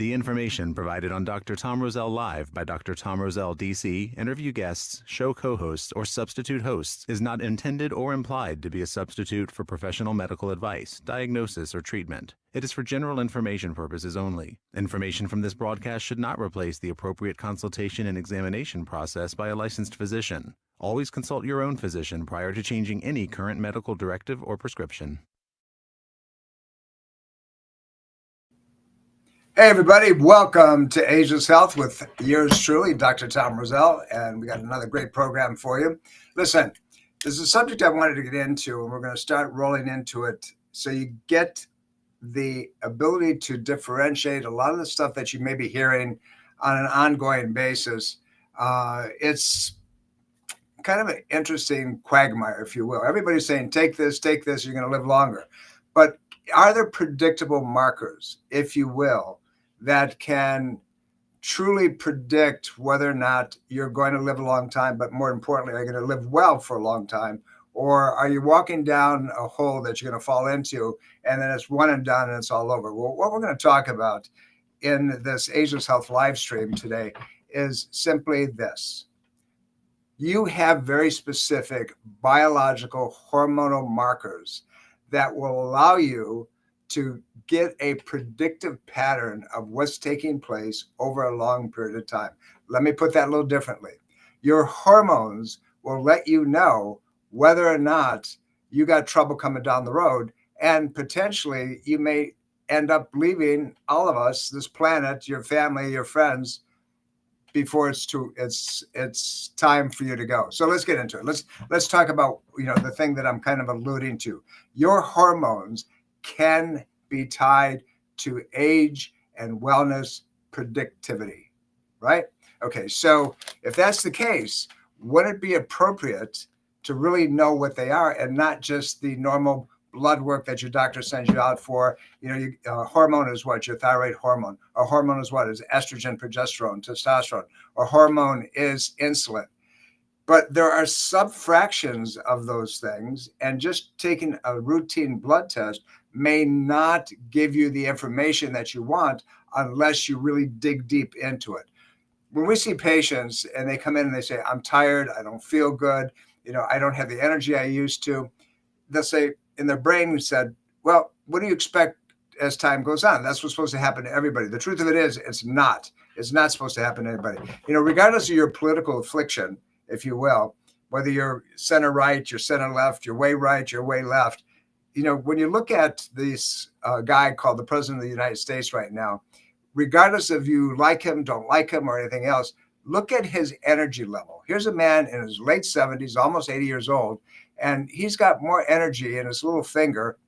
The information provided on Dr. Tom Roselle Live by Dr. Tom Roselle, D.C., interview guests, show co-hosts, or substitute hosts is not intended or implied to be a substitute for professional medical advice, diagnosis, or treatment. It is for general information purposes only. Information from this broadcast should not replace the appropriate consultation and examination process by a licensed physician. Always consult your own physician prior to changing any current medical directive or prescription. Hey everybody, welcome to Ageless Health with yours truly, Dr. Tom Roselle, and we got another great program for you. Listen, this is a subject I wanted to get into, and we're going to start rolling into it so you get the ability to differentiate a lot of the stuff that you may be hearing on an ongoing basis. It's kind of an interesting quagmire, if you will. Everybody's saying, take this, you're going to live longer. But are there predictable markers, if you will, that can truly predict whether or not you're going to live a long time, but more importantly, are you going to live well for a long time? Or are you walking down a hole that you're going to fall into and then it's one and done and it's all over? Well, what we're going to talk about in this Ageless Health live stream today is simply this. You have very specific biological hormonal markers that will allow you to get a predictive pattern of what's taking place over a long period of time. Let me put that a little differently. Your hormones will let you know whether or not you got trouble coming down the road, and potentially you may end up leaving all of us, this planet, your family, your friends, before it's time for you to go. So let's get into it. Let's talk about the thing that I'm kind of alluding to. Your hormones can be tied to age and wellness predictivity, right? Okay, so if that's the case, would it be appropriate to really know what they are and not just the normal blood work that your doctor sends you out for? Hormone is what? Your thyroid hormone. A hormone is what? Is estrogen, progesterone, testosterone. A hormone is insulin. But there are subfractions of those things, and just taking a routine blood test may not give you the information that you want unless you really dig deep into it. When we see patients and they come in and they say, I'm tired, I don't feel good, I don't have the energy I used to, they'll say in their brain, we said, well, what do you expect as time goes on? That's what's supposed to happen to everybody. The truth of it is, it's not. It's not supposed to happen to anybody. Regardless of your political affliction, if you will, whether you're center right, you're center left, you're way right, you're way left, when you look at this guy called the President of the United States right now, regardless of you like him, don't like him, or anything else, look at his energy level. Here's a man in his late 70s, almost 80 years old, and he's got more energy in his little finger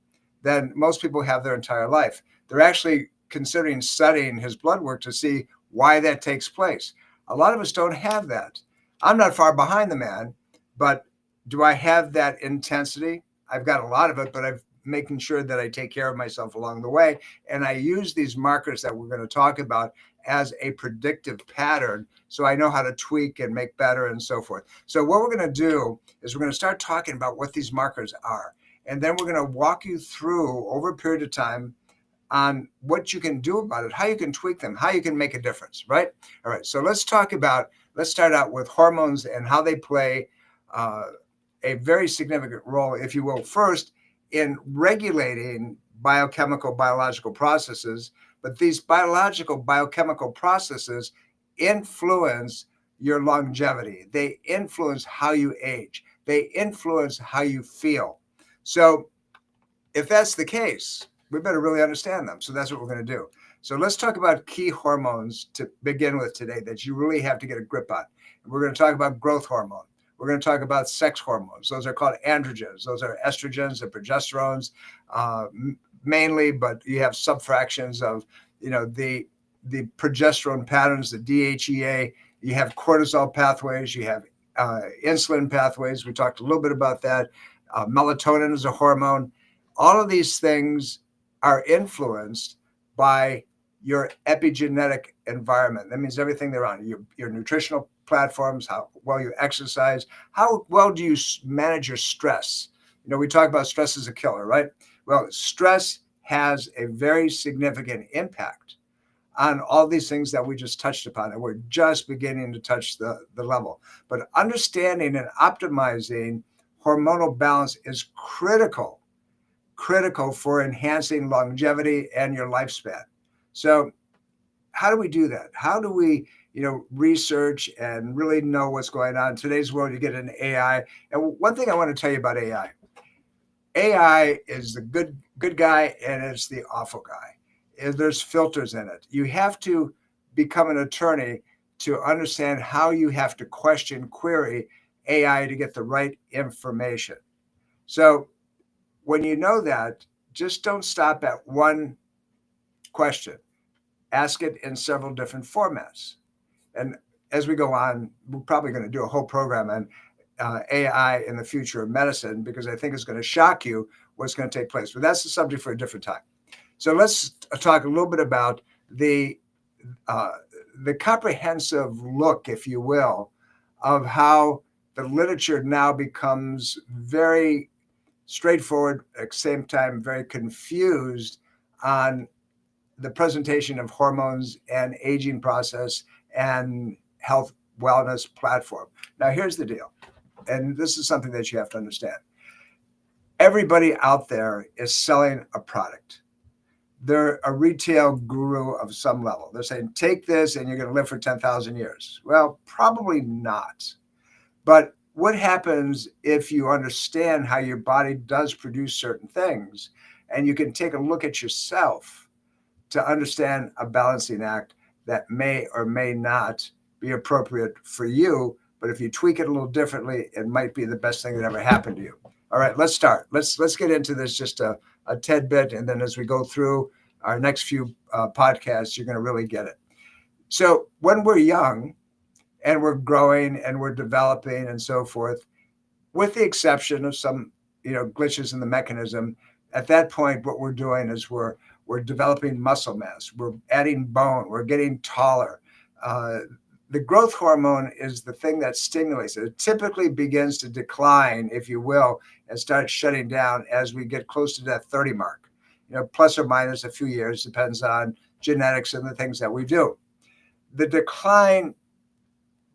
than most people have their entire life. They're actually considering studying his blood work to see why that takes place. A lot of us don't have that. I'm not far behind the man, but do I have that intensity? I've got a lot of it, but I'm making sure that I take care of myself along the way. And I use these markers that we're going to talk about as a predictive pattern, so I know how to tweak and make better and so forth. So what we're going to do is we're going to start talking about what these markers are. And then we're going to walk you through over a period of time on what you can do about it, how you can tweak them, how you can make a difference, right? All right, so let's start out with hormones and how they play a very significant role, if you will, first in regulating biological processes. But these biochemical processes influence your longevity. They influence how you age. They influence how you feel. So if that's the case, we better really understand them. So that's what we're going to do. So let's talk about key hormones to begin with today that you really have to get a grip on. We're going to talk about growth hormone. We're going to talk about sex hormones. Those are called androgens. Those are estrogens and progesterones mainly, but you have subfractions of, the progesterone patterns, the DHEA. You have cortisol pathways. You have insulin pathways. We talked a little bit about that. Melatonin is a hormone. All of these things are influenced by your epigenetic environment. That means everything around you, your nutritional platforms, how well you exercise, how well do you manage your stress. We talk about stress as a killer, right? Well, stress has a very significant impact on all these things that we just touched upon, and we're just beginning to touch the level. But understanding and optimizing hormonal balance is critical for enhancing longevity and your lifespan. So how do we do that? How do we, research and really know what's going on? In today's world, you get an AI. And one thing I want to tell you about AI. AI is the good guy and it's the awful guy. There's filters in it. You have to become an attorney to understand how you have to query AI to get the right information. So when you know that, just don't stop at one question. Ask it in several different formats. And as we go on, we're probably going to do a whole program on AI in the future of medicine, because I think it's going to shock you what's going to take place. But that's the subject for a different time. So let's talk a little bit about the comprehensive look, if you will, of how the literature now becomes very straightforward, at the same time very confused on the presentation of hormones and aging process and health wellness platform. Now, here's the deal, and this is something that you have to understand. Everybody out there is selling a product. They're a retail guru of some level. They're saying, take this and you're going to live for 10,000 years. Well, probably not. But what happens if you understand how your body does produce certain things, and you can take a look at yourself to understand a balancing act that may or may not be appropriate for you, but if you tweak it a little differently, it might be the best thing that ever happened to you. All right, let's start. Let's get into this just a tad bit, and then as we go through our next few podcasts, you're going to really get it. So when we're young and we're growing and we're developing and so forth, with the exception of some glitches in the mechanism, at that point, what we're doing is we're developing muscle mass, we're adding bone, we're getting taller. The growth hormone is the thing that stimulates it. It typically begins to decline, if you will, and start shutting down as we get close to that 30 mark. Plus or minus a few years, depends on genetics and the things that we do. The decline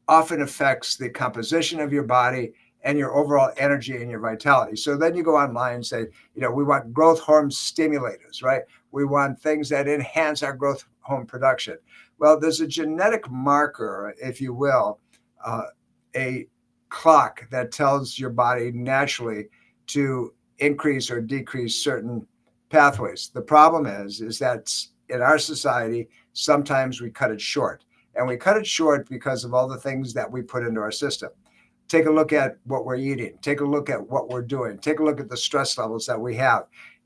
often affects the composition of your body and your overall energy and your vitality. So then you go online and say, we want growth hormone stimulators, right? We want things that enhance our growth hormone production. Well, there's a genetic marker, if you will, a clock that tells your body naturally to increase or decrease certain pathways. The problem is that in our society, sometimes we cut it short. And we cut it short because of all the things that we put into our system. Take a look at what we're eating. Take a look at what we're doing. Take a look at the stress levels that we have.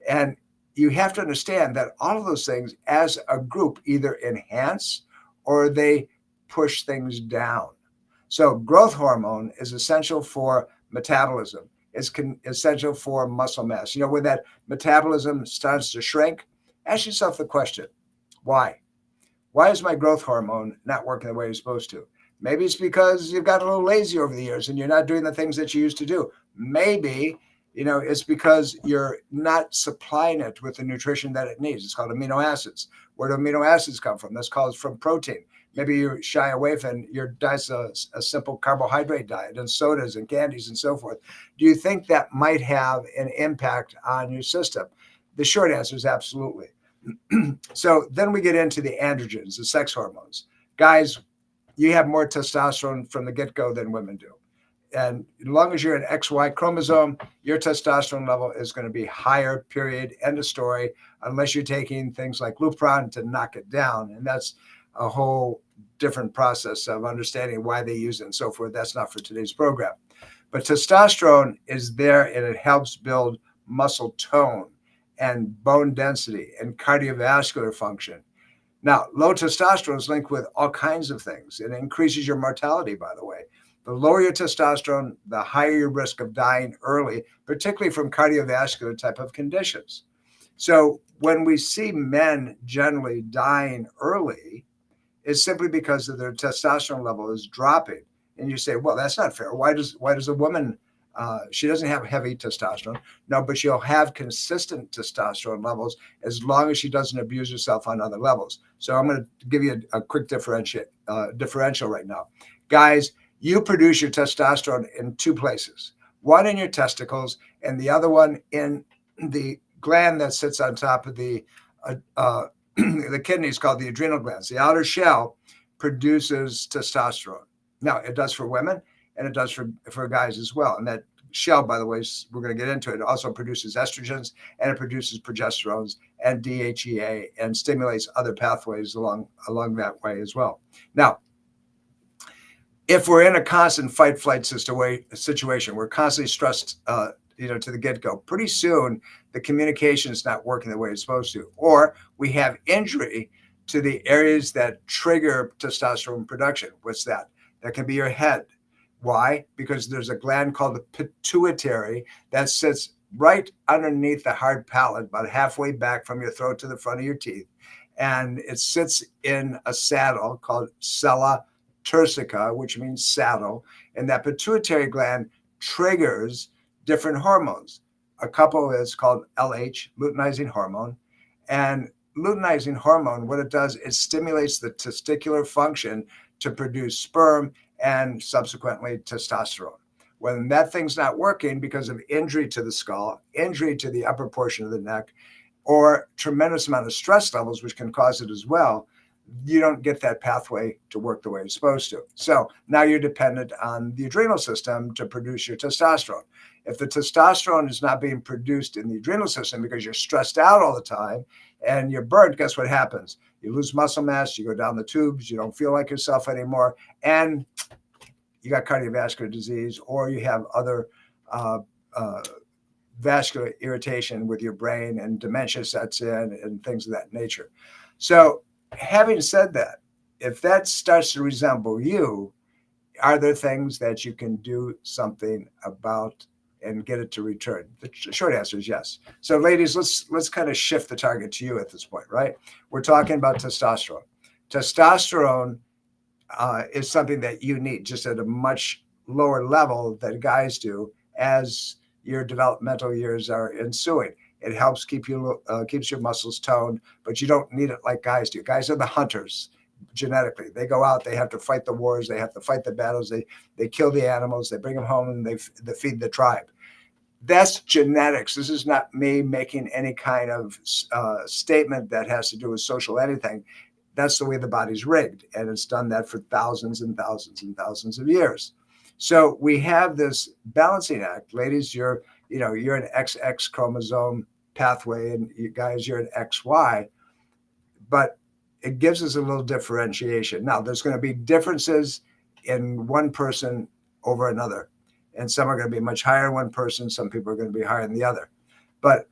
And you have to understand that all of those things as a group either enhance or they push things down. So growth hormone is essential for metabolism. It's essential for muscle mass. When that metabolism starts to shrink, ask yourself the question, why? Why is my growth hormone not working the way it's supposed to? Maybe it's because you've got a little lazy over the years and you're not doing the things that you used to do. Maybe, it's because you're not supplying it with the nutrition that it needs. It's called amino acids. Where do amino acids come from? That's called from protein. Maybe you shy away from your diet's a simple carbohydrate diet and sodas and candies and so forth. Do you think that might have an impact on your system? The short answer is absolutely. So then we get into the androgens, the sex hormones. Guys, you have more testosterone from the get-go than women do. And as long as you're an XY chromosome, your testosterone level is going to be higher, period, end of story, unless you're taking things like Lupron to knock it down. And that's a whole different process of understanding why they use it and so forth. That's not for today's program. But testosterone is there and it helps build muscle tone and bone density and cardiovascular function. Now, low testosterone is linked with all kinds of things. It increases your mortality, by the way. The lower your testosterone, the higher your risk of dying early, particularly from cardiovascular type of conditions. So when we see men generally dying early, it's simply because of their testosterone level is dropping. And you say, well, that's not fair. Why does a woman She doesn't have heavy testosterone, no, but she'll have consistent testosterone levels as long as she doesn't abuse herself on other levels. So I'm going to give you a quick differential right now. Guys, you produce your testosterone in two places, one in your testicles and the other one in the gland that sits on top of the the kidneys called the adrenal glands. The outer shell produces testosterone. Now, it does for women and it does for guys as well. And that shell, by the way, we're going to get into it, it also produces estrogens and it produces progesterones and DHEA and stimulates other pathways along that way as well. Now, if we're in a constant fight-flight situation, we're constantly stressed, to the get-go. Pretty soon, the communication is not working the way it's supposed to, or we have injury to the areas that trigger testosterone production. What's that? That can be your head. Why? Because there's a gland called the pituitary that sits right underneath the hard palate, about halfway back from your throat to the front of your teeth, and it sits in a saddle called sella turcica, which means saddle, and that pituitary gland triggers different hormones. A couple is called LH, luteinizing hormone, and luteinizing hormone, what it does, it stimulates the testicular function to produce sperm and subsequently testosterone. When that thing's not working because of injury to the skull, injury to the upper portion of the neck, or tremendous amount of stress levels, which can cause it as well, you don't get that pathway to work the way it's supposed to. So now you're dependent on the adrenal system to produce your testosterone. If the testosterone is not being produced in the adrenal system because you're stressed out all the time and you're burnt, guess what happens? You lose muscle mass, you go down the tubes, you don't feel like yourself anymore, and you got cardiovascular disease, or you have other vascular irritation with your brain, and dementia sets in and things of that nature. So having said that, if that starts to resemble you, are there things that you can do something about and get it to return? The short answer is yes. So ladies, let's kind of shift the target to you at this point, right? We're talking about testosterone. Testosterone is something that you need just at a much lower level than guys do as your developmental years are ensuing. It helps keeps your muscles toned, but you don't need it like guys do. Guys are the hunters genetically. They go out, they have to fight the wars, they have to fight the battles, they kill the animals, they bring them home, and they feed the tribe. That's genetics. This is not me making any kind of statement that has to do with social anything. That's the way the body's rigged, and it's done that for thousands and thousands and thousands of years. So we have this balancing act. Ladies, you're an XX chromosome pathway, and you guys, you're an XY, but it gives us a little differentiation. Now, there's going to be differences in one person over another, and some are going to be much higher in one person, some people are going to be higher than the other. But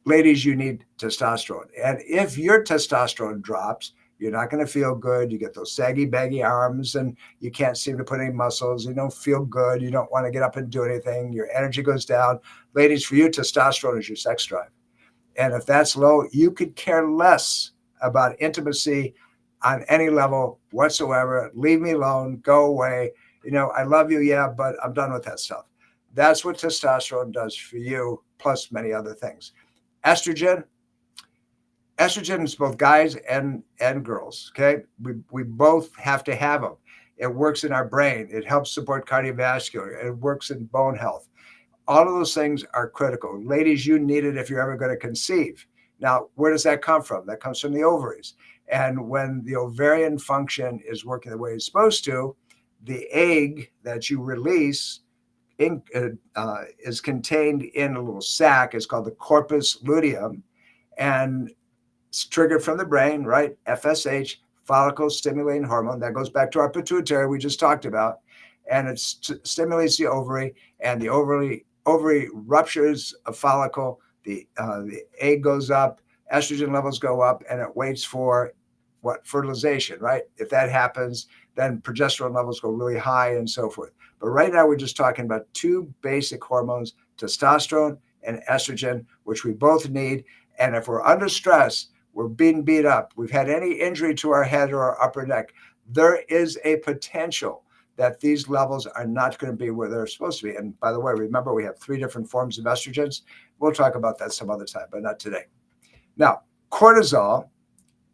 ladies, you need testosterone. And if your testosterone drops, you're not going to feel good. You get those saggy, baggy arms, and you can't seem to put any muscles. You don't feel good. You don't want to get up and do anything. Your energy goes down. Ladies, for you, testosterone is your sex drive. And if that's low, you could care less about intimacy on any level whatsoever. Leave me alone. Go away. I love you, yeah, but I'm done with that stuff. That's what testosterone does for you, plus many other things. Estrogen is both guys and girls, okay? We both have to have them. It works in our brain. It helps support cardiovascular. It works in bone health. All of those things are critical. Ladies, you need it if you're ever going to conceive. Now, where does that come from? That comes from the ovaries. And when the ovarian function is working the way it's supposed to, the egg that you release is contained in a little sac. It's called the corpus luteum, and it's triggered from the brain, right? FSH, follicle stimulating hormone. That goes back to our pituitary we just talked about, and it stimulates the ovary, and the ovary ruptures a follicle. The egg goes up, estrogen levels go up, and it waits for fertilization, right? If that happens, then progesterone levels go really high and so forth. But right now, we're just talking about two basic hormones, testosterone and estrogen, which we both need. And if we're under stress, we're being beat up, we've had any injury to our head or our upper neck, there is a potential that these levels are not going to be where they're supposed to be. And by the way, remember, we have 3 different forms of estrogens. We'll talk about that some other time, but not today. Now, cortisol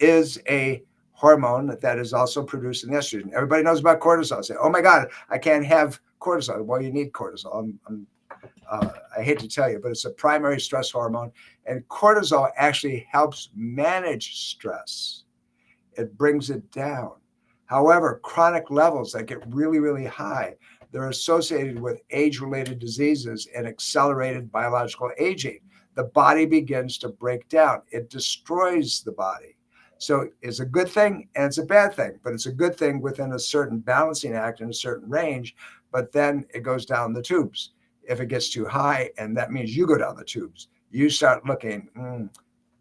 is a hormone that is also produced in estrogen. Everybody knows about cortisol. Say, oh my God, I can't have cortisol. Well, you need cortisol. I hate to tell you, but it's a primary stress hormone. And cortisol actually helps manage stress. It brings it down. However, chronic levels that get really, really high, they're associated with age-related diseases and accelerated biological aging. The body begins to break down. It destroys the body. So it's a good thing and it's a bad thing, but it's a good thing within a certain balancing act in a certain range, but then it goes down the tubes. If it gets too high, and that means you go down the tubes, you start looking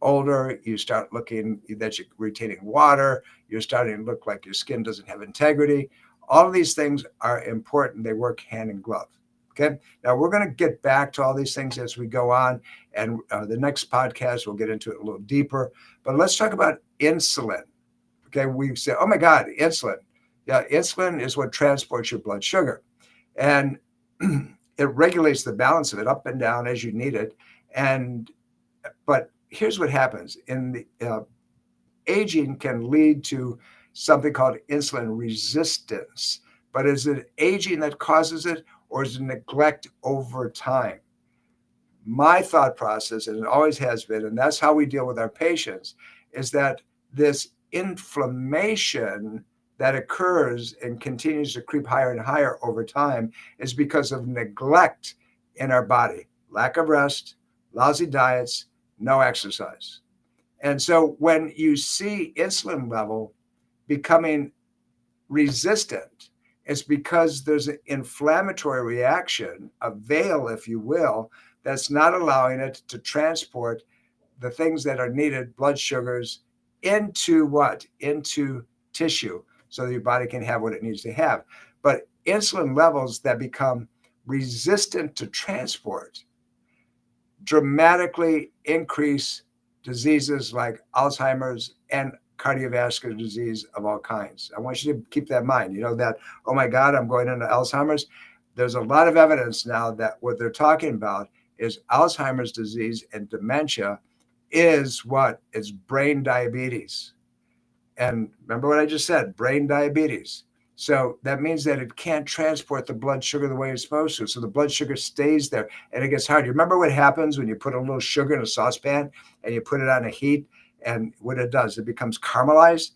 older, you start looking that you're retaining water, you're starting to look like your skin doesn't have integrity. All of these things are important. They work hand in glove. Okay. Now we're going to get back to all these things as we go on, and the next podcast we'll get into it a little deeper. But let's talk about insulin. Okay, we say, oh my God, insulin. Yeah, insulin is what transports your blood sugar, and it regulates the balance of it up and down as you need it. But here's what happens: in the aging can lead to something called insulin resistance. But is it aging that causes it, or is it neglect over time? My thought process, and it always has been, and that's how we deal with our patients, is that this inflammation that occurs and continues to creep higher and higher over time is because of neglect in our body, lack of rest, lousy diets, no exercise. And so when you see insulin level becoming resistant, it's because there's an inflammatory reaction, a veil, if you will, that's not allowing it to transport the things that are needed, blood sugars, into what? Into tissue, so that your body can have what it needs to have. But insulin levels that become resistant to transport dramatically increase diseases like Alzheimer's and cardiovascular disease of all kinds. I want you to keep that in mind. You know that, oh my God, I'm going into Alzheimer's. There's a lot of evidence now that what they're talking about is Alzheimer's disease and dementia is what? It's brain diabetes. And remember what I just said, brain diabetes. So that means that it can't transport the blood sugar the way it's supposed to. So the blood sugar stays there and it gets hard. You remember what happens when you put a little sugar in a saucepan and you put it on a heat, and what it does, it becomes caramelized?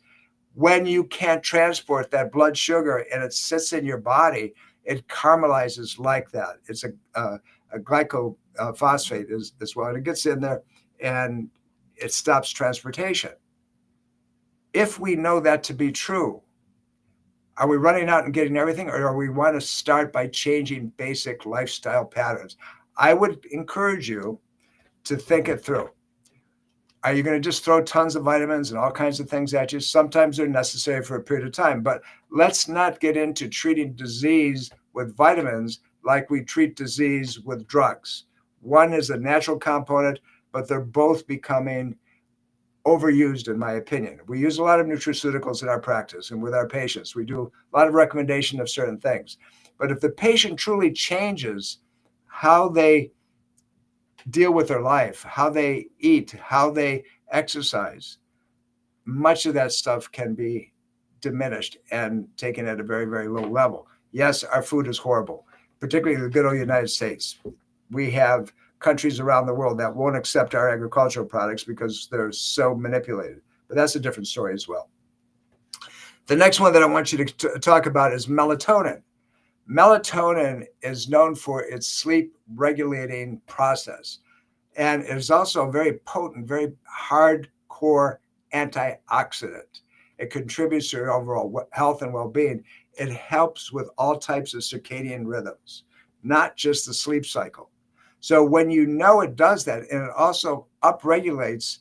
When you can't transport that blood sugar and it sits in your body, it caramelizes like that. It's a glycophosphate as well. And it gets in there and it stops transportation. If we know that to be true, are we running out and getting everything, or are we want to start by changing basic lifestyle patterns? I would encourage you to think it through. Are you going to just throw tons of vitamins and all kinds of things at you? Sometimes they're necessary for a period of time, but let's not get into treating disease with vitamins like we treat disease with drugs. One is a natural component, but they're both becoming overused, in my opinion. We use a lot of nutraceuticals in our practice and with our patients. We do a lot of recommendation of certain things. But if the patient truly changes how they deal with their life, how they eat, how they exercise, much of that stuff can be diminished and taken at a very, very low level. Yes, our food is horrible, particularly the good old United States. We have countries around the world that won't accept our agricultural products because they're so manipulated. But that's a different story as well. The next one that I want you to talk about is melatonin. Melatonin is known for its sleep regulating process. And it is also a very potent, very hardcore antioxidant. It contributes to your overall health and well-being. It helps with all types of circadian rhythms, not just the sleep cycle. So when you know it does that, and it also upregulates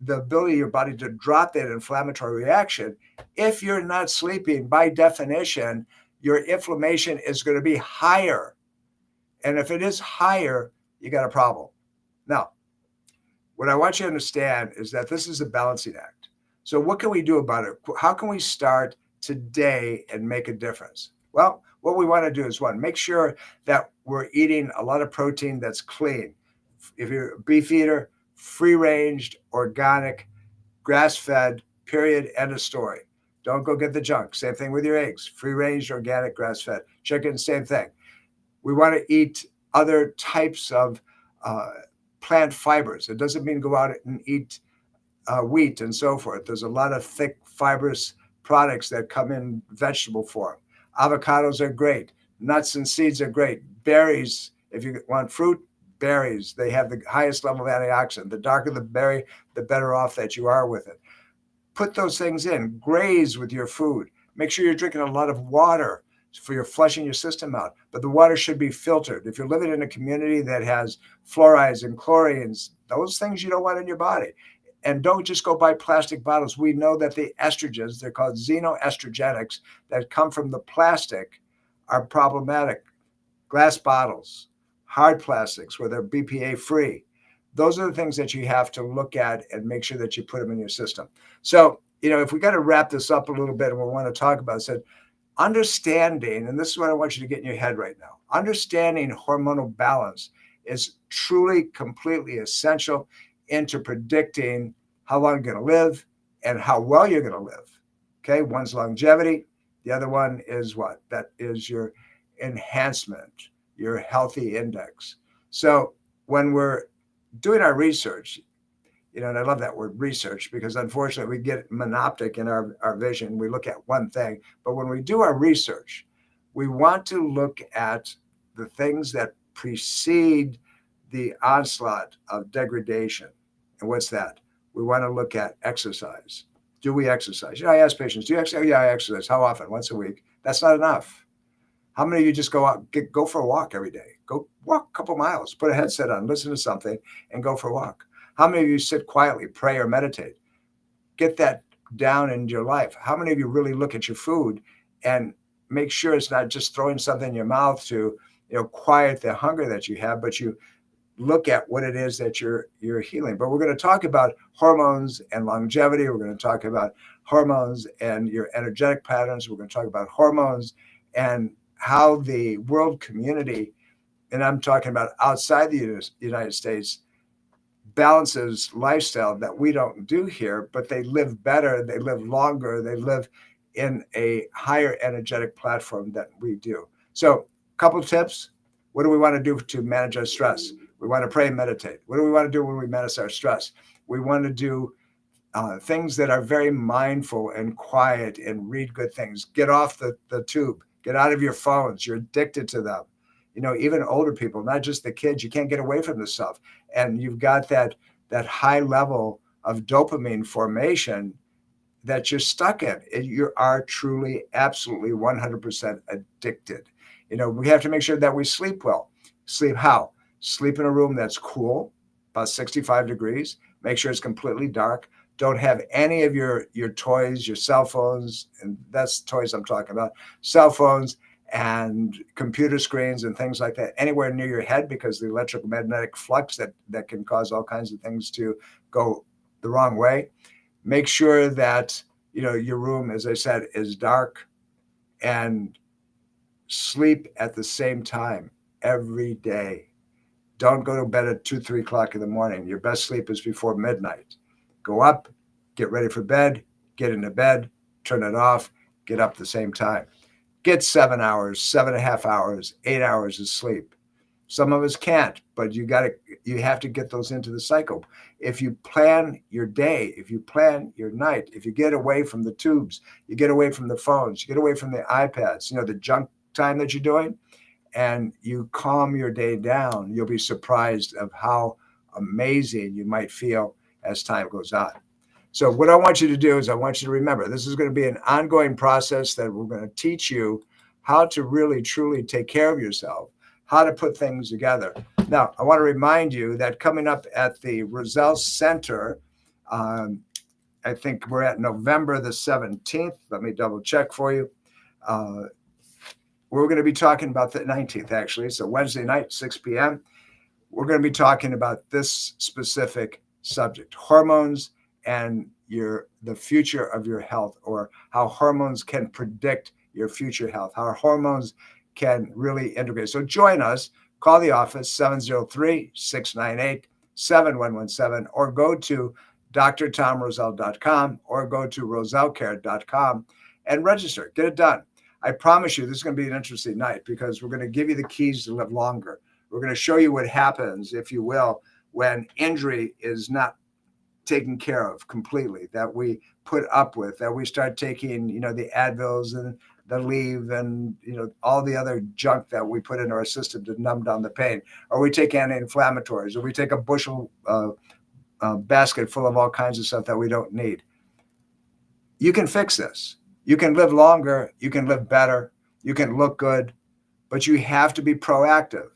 the ability of your body to drop that inflammatory reaction, if you're not sleeping, by definition, your inflammation is going to be higher. And if it is higher, you got a problem. Now, what I want you to understand is that this is a balancing act. So what can we do about it? How can we start today and make a difference? Well, what we want to do is make sure that we're eating a lot of protein that's clean. If you're a beef eater, free ranged, organic, grass fed, period, end of story. Don't go get the junk. Same thing with your eggs, free range, organic, grass fed. Chicken, same thing. We want to eat other types of plant fibers. It doesn't mean go out and eat wheat and so forth. There's a lot of thick fibrous products that come in vegetable form. Avocados are great. Nuts and seeds are great. Berries, if you want fruit, berries, they have the highest level of antioxidant. The darker the berry, the better off that you are with it. Put those things in. Graze with your food. Make sure you're drinking a lot of water for your flushing your system out. But the water should be filtered. If you're living in a community that has fluorides and chlorines, those things you don't want in your body. And don't just go buy plastic bottles. We know that the estrogens, they're called xenoestrogenics, that come from the plastic are problematic. Glass bottles, hard plastics where they're BPA free. Those are the things that you have to look at and make sure that you put them in your system. So, if we got to wrap this up a little bit and we want to talk about it, understanding, and this is what I want you to get in your head right now, understanding hormonal balance is truly, completely essential into predicting how long you're going to live and how well you're going to live. Okay, one's longevity. The other one is what? That is your enhancement, your healthy index. So when we're doing our research, and I love that word research because unfortunately we get monoptic in our vision. We look at one thing, but when we do our research, we want to look at the things that precede the onslaught of degradation. And what's that? We want to look at exercise. Do we exercise? I ask patients, do you exercise? Oh, yeah, I exercise. How often? Once a week. That's not enough. How many of you just go out, go for a walk every day? Go walk a couple miles, put a headset on, listen to something, and go for a walk. How many of you sit quietly, pray, or meditate? Get that down in your life. How many of you really look at your food and make sure it's not just throwing something in your mouth to, quiet the hunger that you have, but you look at what it is that you're healing. But we're going to talk about hormones and longevity. We're going to talk about hormones and your energetic patterns. We're going to talk about hormones and how the world community, and I'm talking about outside the United States, balances lifestyle that we don't do here, but they live better, they live longer, they live in a higher energetic platform than we do. So a couple of tips. What do we want to do to manage our stress? We want to pray and meditate. What do we want to do when we manage our stress? We want to do things that are very mindful and quiet and read good things. Get off the tube. Get out of your phones. You're addicted to them. Even older people, not just the kids, you can't get away from this stuff. And you've got that high level of dopamine formation that you're stuck in. You are truly, absolutely 100% addicted. We have to make sure that we sleep well. Sleep how? Sleep in a room that's cool, about 65 degrees. Make sure it's completely dark. Don't have any of your toys, your cell phones, and that's toys I'm talking about, cell phones and computer screens and things like that anywhere near your head, because the electromagnetic flux that can cause all kinds of things to go the wrong way. Make sure that your room, as I said, is dark, and sleep at the same time every day. Don't go to bed at 2-3 o'clock in the morning. Your best sleep is before midnight. Go up, get ready for bed, get into bed, turn it off, get up at the same time. Get 7 hours, 7.5 hours, 8 hours of sleep. Some of us can't, but you have to get those into the cycle. If you plan your day, if you plan your night, if you get away from the tubes, you get away from the phones, you get away from the iPads, the junk time that you're doing, and you calm your day down, you'll be surprised of how amazing you might feel as time goes on. So what I want you to do is I want you to remember, this is going to be an ongoing process that we're going to teach you how to really, truly take care of yourself, how to put things together. Now, I want to remind you that coming up at the Roselle Center, I think we're at November the 17th. Let me double check for you. We're going to be talking about the 19th, actually. So Wednesday night, 6 p.m. We're going to be talking about this specific subject, hormones and the future of your health, or how hormones can predict your future health, how our hormones can really integrate. So join us. Call the office, 703-698-7117, or go to drtomroselle.com or go to rosellecare.com and register. Get it done. I promise you this is going to be an interesting night because we're going to give you the keys to live longer. We're going to show you what happens, if you will, when injury is not taken care of completely, that we put up with, that we start taking, the Advils and the leave and, all the other junk that we put into our system to numb down the pain, or we take anti-inflammatories, or we take a bushel basket full of all kinds of stuff that we don't need. You can fix this. You can live longer. You can live better. You can look good, but you have to be proactive.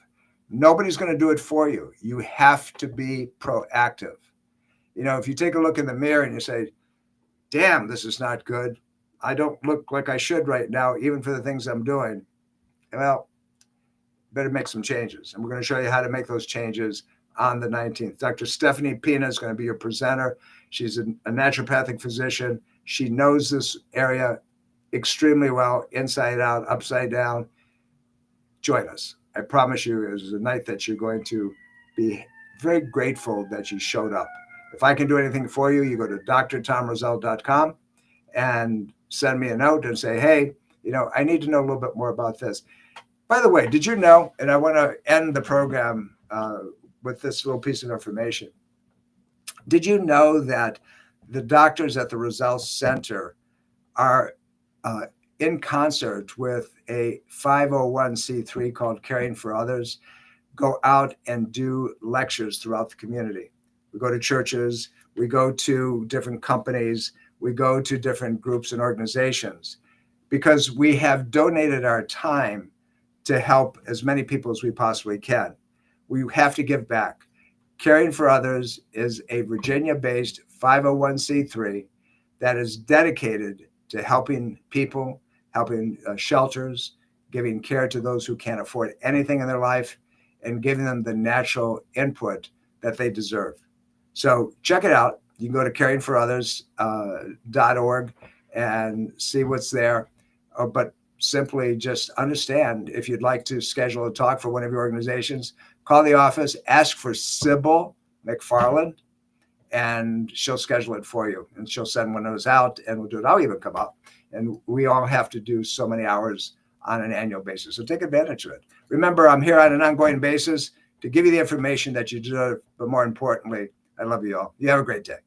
Nobody's going to do it for you. You have to be proactive. If you take a look in the mirror and you say, damn, this is not good. I don't look like I should right now, even for the things I'm doing. Well, better make some changes. And we're going to show you how to make those changes on the 19th. Dr. Stephanie Pina is going to be your presenter. She's a naturopathic physician. She knows this area extremely well, inside out, upside down. Join us. I promise you, it is a night that you're going to be very grateful that you showed up. If I can do anything for you, you go to drtomroselle.com and send me a note and say, hey, I need to know a little bit more about this. By the way, did you know, and I want to end the program with this little piece of information. Did you know that the doctors at the Roselle Center are in concert with a 501c3 called Caring for Others, go out and do lectures throughout the community? We go to churches, we go to different companies, we go to different groups and organizations because we have donated our time to help as many people as we possibly can. We have to give back. Caring for Others is a Virginia-based 501c3 that is dedicated to helping people, helping shelters, giving care to those who can't afford anything in their life, and giving them the natural input that they deserve. So check it out. You can go to caringforothers.org and see what's there. But simply just understand, if you'd like to schedule a talk for one of your organizations, call the office, ask for Sybil McFarland, and she'll schedule it for you. And she'll send one of those out, and we'll do it. I'll even come out. And we all have to do so many hours on an annual basis. So take advantage of it. Remember, I'm here on an ongoing basis to give you the information that you deserve, but more importantly, I love you all. You have a great day.